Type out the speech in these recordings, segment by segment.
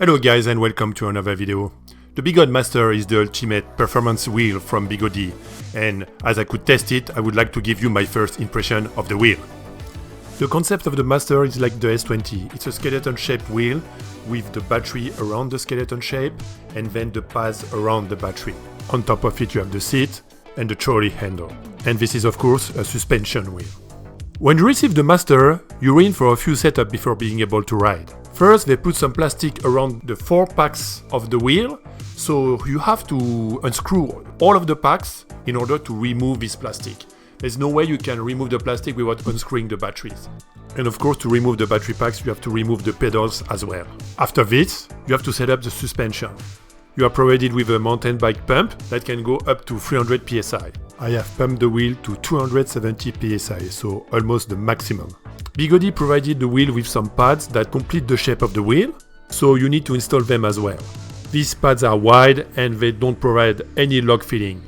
Hello guys and welcome to another video. The BEGODE Master is the ultimate performance wheel from Begode, and as I could test it, I would like to give you my first impression of the wheel. The concept of the Master is like the S20. It's a skeleton-shaped wheel with the battery around the skeleton shape and then the pads around the battery. On top of it you have the seat and the trolley handle. And this is of course a suspension wheel. When you receive the Master, you're in for a few setups before being able to ride. First, they put some plastic around the 4 packs of the wheel, so you have to unscrew all of the packs in order to remove this plastic. There's no way you can remove the plastic without unscrewing the batteries. And of course, to remove the battery packs, you have to remove the pedals as well. After this, you have to set up the suspension. You are provided with a mountain bike pump that can go up to 300 psi. I have pumped the wheel to 270 psi, so almost the maximum. Begode provided the wheel with some pads that complete the shape of the wheel, so you need to install them as well. These pads are wide and they don't provide any lock filling.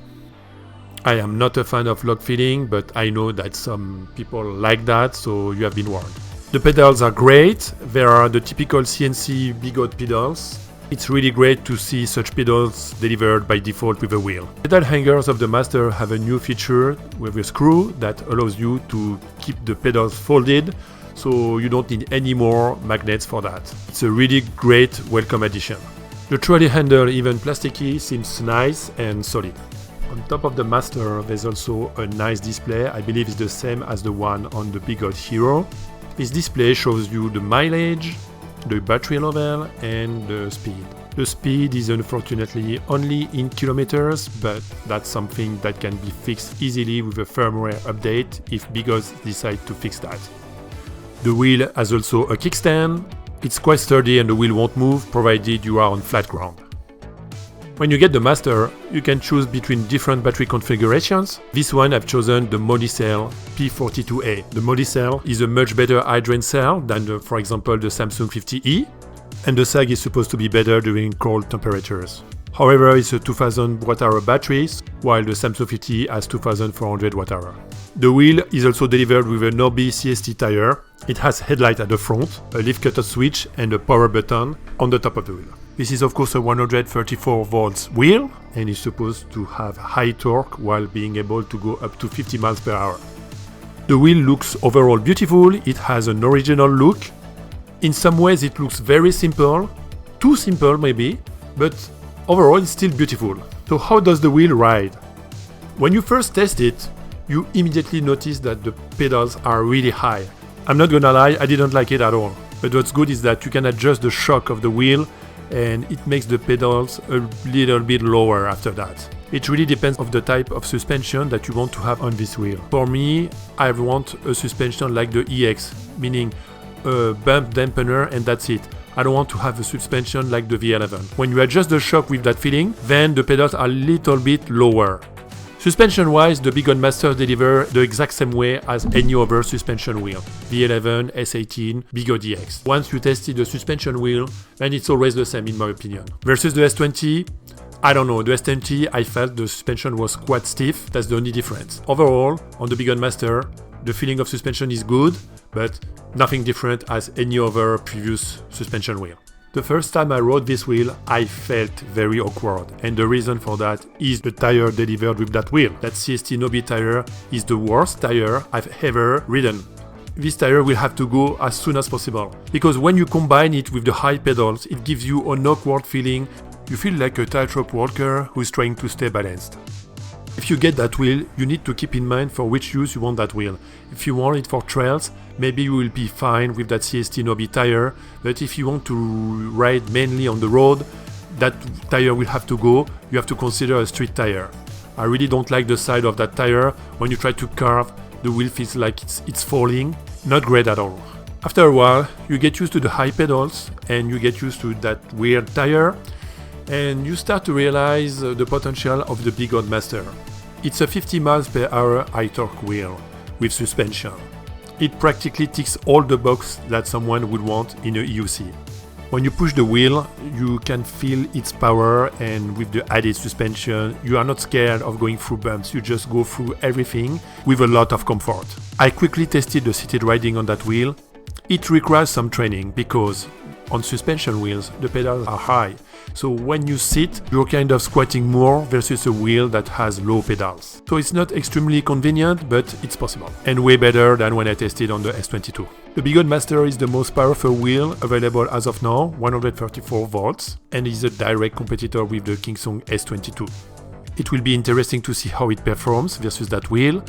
I am not a fan of lock filling, but I know that some people like that, so you have been warned. The pedals are great. There are the typical CNC Begode pedals. It's really great to see such pedals delivered by default with a wheel. Pedal hangers of the Master have a new feature with a screw that allows you to keep the pedals folded, so you don't need any more magnets for that. It's a really great welcome addition. The trolley handle, even plasticky, seems nice and solid. On top of the Master there's also a nice display. I believe it's the same as the one on the Begode Hero. This display shows you the mileage, the battery level and the speed. The speed is unfortunately only in kilometers, but that's something that can be fixed easily with a firmware update if Begode decide to fix that. The wheel has also a kickstand. It's quite sturdy and the wheel won't move provided you are on flat ground. When you get the Master, you can choose between different battery configurations. This one I've chosen the Molicel P42A. The Molicel is a much better hydrant cell than for example the Samsung 50E, and the sag is supposed to be better during cold temperatures. However, it's a 2000 Wh battery, while the Samsung 50E has 2400 Wh. The wheel is also delivered with an OB CST tire. It has headlight at the front, a lift cutoff switch and a power button on the top of the wheel. This is of course a 134 volts wheel and is supposed to have high torque while being able to go up to 50 miles per hour. The wheel looks overall beautiful. It has an original look. In some ways it looks very simple, too simple maybe, but overall it's still beautiful. So how does the wheel ride? When you first test it, you immediately notice that the pedals are really high. I'm not gonna lie, I didn't like it at all. But what's good is that you can adjust the shock of the wheel and it makes the pedals a little bit lower after that. It really depends on the type of suspension that you want to have on this wheel. For me, I want a suspension like the EUC, meaning a bump dampener and that's it. I don't want to have a suspension like the V11. When you adjust the shock with that feeling, then the pedals are a little bit lower. Suspension-wise, the BEGODE Master delivers the exact same way as any other suspension wheel. V11, S18, Begode EX. Once you tested the suspension wheel, then it's always the same in my opinion. Versus the S20, I don't know, the S20 I felt the suspension was quite stiff, that's the only difference. Overall, on the BEGODE Master, the feeling of suspension is good, but nothing different as any other previous suspension wheel. The first time I rode this wheel, I felt very awkward, and the reason for that is the tire delivered with that wheel. That CST Nobi tire is the worst tire I've ever ridden. This tire will have to go as soon as possible, because when you combine it with the high pedals, it gives you an awkward feeling. You feel like a tightrope walker who is trying to stay balanced. If you get that wheel, you need to keep in mind for which use you want that wheel. If you want it for trails, maybe you will be fine with that CST Nobi tire, but if you want to ride mainly on the road, that tire will have to go. You have to consider a street tire. I really don't like the side of that tire. When you try to carve, the wheel feels like it's falling. Not great at all. After a while, you get used to the high pedals and you get used to that weird tire, and you start to realize the potential of the BEGODE Master. It's a 50 miles per hour high torque wheel with suspension. It practically ticks all the boxes that someone would want in a EUC. When you push the wheel, you can feel its power, and with the added suspension, you are not scared of going through bumps. You just go through everything with a lot of comfort. I quickly tested the seated riding on that wheel. It requires some training because On suspension wheels, the pedals are high, so when you sit, you're kind of squatting more versus a wheel that has low pedals. So it's not extremely convenient, but it's possible. And way better than when I tested on the S22. The BEGODE Master is the most powerful wheel available as of now, 134 volts, and is a direct competitor with the KingSong S22. It will be interesting to see how it performs versus that wheel,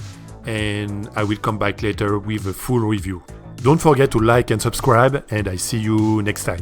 and I will come back later with a full review. Don't forget to like and subscribe, and I see you next time.